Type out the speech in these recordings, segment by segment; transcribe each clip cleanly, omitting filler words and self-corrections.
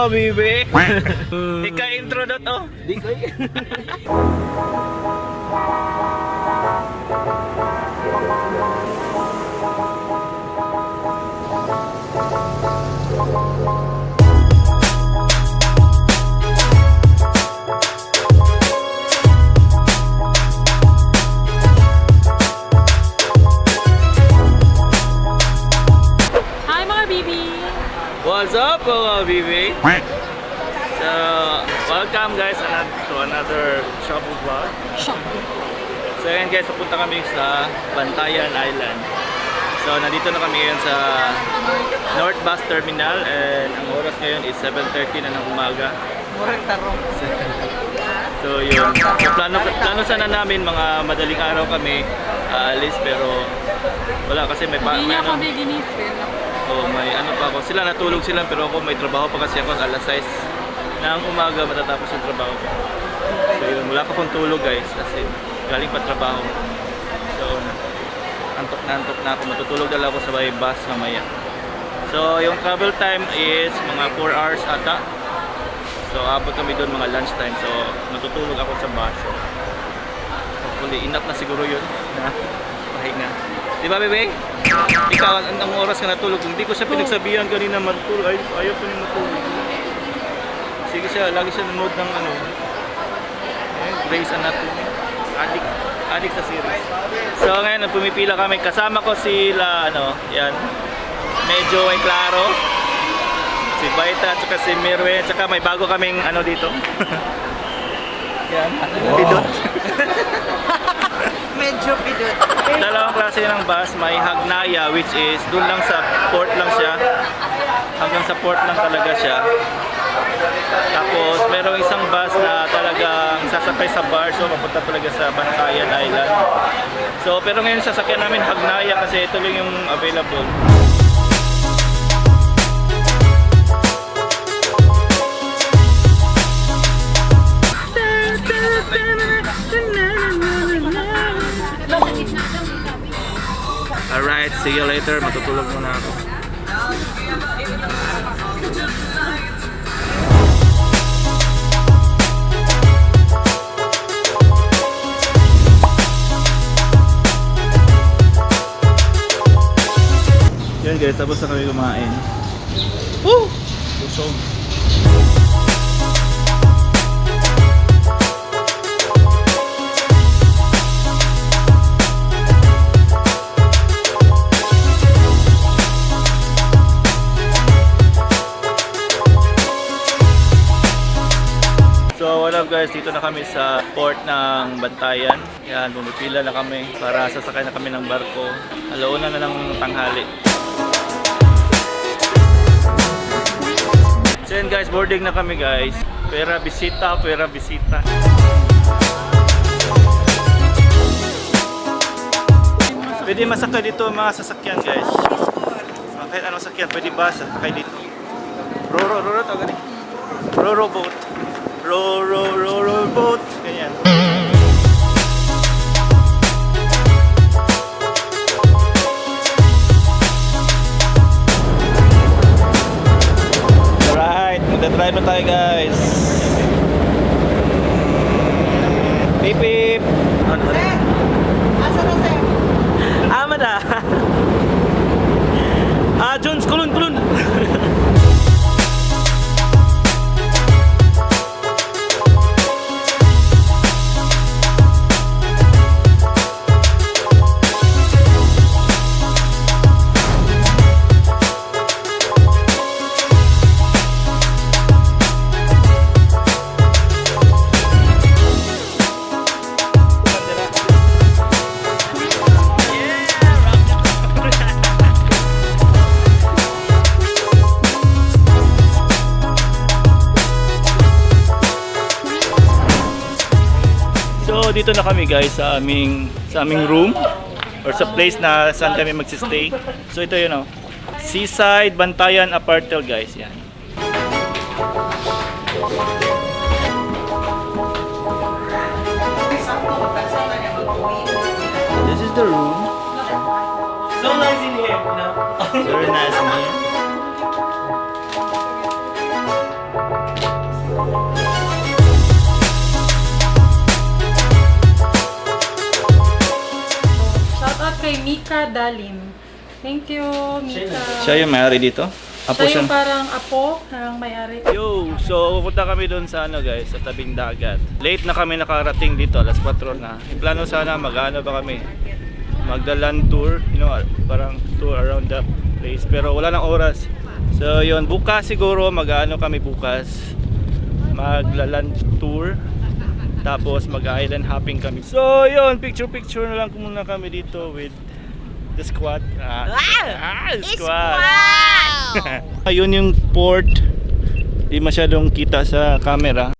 bibi. Ika-intro na to. Di ko What's up mga bibi? So, welcome guys to another travel vlog. So yan guys, pupunta kami sa Bantayan Island. So nandito na kami ngayon sa North Bus Terminal and ang oras ngayon is 7:30 na ng umaga. So yun, so, plano sana namin mga madaling araw kami aalis pero wala kasi may ano. Oh, may ano pa ako. Sila natulog sila pero ako may trabaho pa kasi ako alas 6 ng umaga matatapos yung trabaho ko. So yun, wala pa akong tulog guys kasi galing pa trabaho. So antok na ako. Matutulog dala ako sa may bus mamaya. So yung travel time is mga 4 hours ata. So abot kami doon mga lunch time. So matutulog ako sa bus. So, hopefully enough na siguro yun. Pahinga. Di ba, bebe? Ikaw, ang oras ka natulog. Hindi ko siya pinagsabihan kanina matulog. Ayaw ko niya matulog. Sige siya, lagi siya nanood ng ano. Grey's Anatomy. Addict sa series. So ngayon, pumipila kami. Kasama ko sila, ano, yan. Medyo ay klaro. Si Baita, at saka si Mirwe. At saka may bago kaming ano dito. Yan. Pidot. Medyo pidot. Dalawang klase ng bus, may Hagnaya which is dun lang sa port lang siya. Hanggang sa port lang talaga siya. Tapos merong isang bus na talagang sasakay sa bar, so mapunta talaga sa Bantayan Island. So pero ngayon sasakyan namin Hagnaya kasi ito lang yung available. Alright, see you later. Matutulog muna ako. Yan guys, tapos na kami kumain. Woo! Busog. So what up guys, dito na kami sa port ng Bantayan. Yan, pumipila na kami para sasakay na kami ng barko. Alauna na ng tanghali. So yan guys, boarding na kami guys. Pera bisita, pera bisita. Pwede masakay dito mga sasakyan guys. Kahit anong sasakyan, pwede ba sasakay dito? Roro tawag ganun. Roro boat. Row boat. Ganyan. Alright, magdadrive na tayo guys. Beep beep. Sir! Asa na sir? Amada. Jones, kulun. So dito na kami guys sa aming room or sa place na saan kami magsistay. So ito yun, oh. Seaside Bantayan Apartel guys, yan. This is the room. So nice in here, you know. Very nice in here. kay Mika Dalim. Thank you, Mika. Siya yung may-ari dito? Apo Siya siya. yung parang apo ng may-ari. Yo, so pupunta kami doon sa ano guys, sa tabing dagat. Late na kami nakarating dito, alas 4 na. Yung plano sana mag-ano pa kami, magda-land tour, you know, parang tour around the place. Pero wala nang oras. So yun, bukas siguro mag-ano kami bukas. Magla-land tour. Tapos mag-island hopping kami. So yun, picture na lang muna kami dito with the squad. Squad! Ayun yung port. Di masyadong kita sa camera.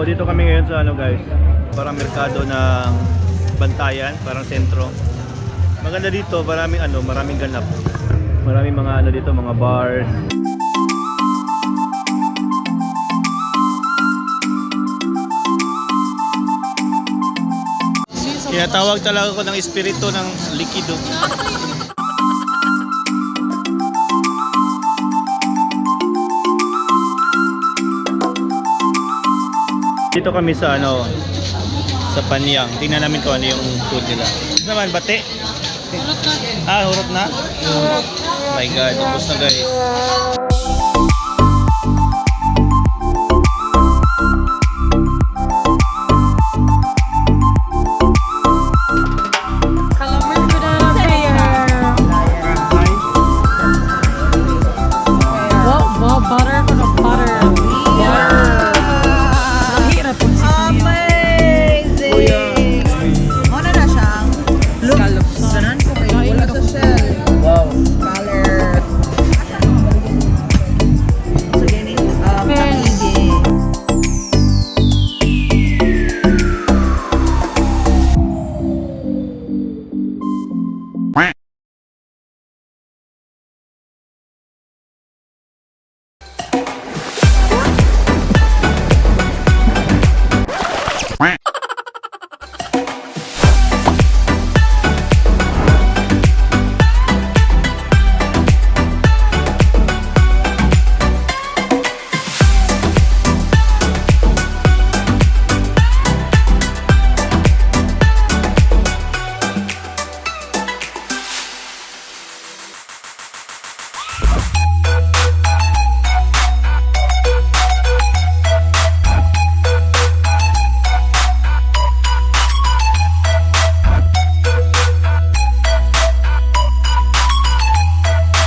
Dito kami ngayon sa ano guys, parang merkado ng Bantayan, parang sentro. Maganda dito, maraming ganap. Maraming mga ano dito, mga bars. Tinatawag talaga ko ng espiritu ng likido. Dito kami sa sa Panyang. Tingnan namin kung ano yung food nila. Ito naman, bate? Hulot na. Hurot na? Oh my god, tapos na guys.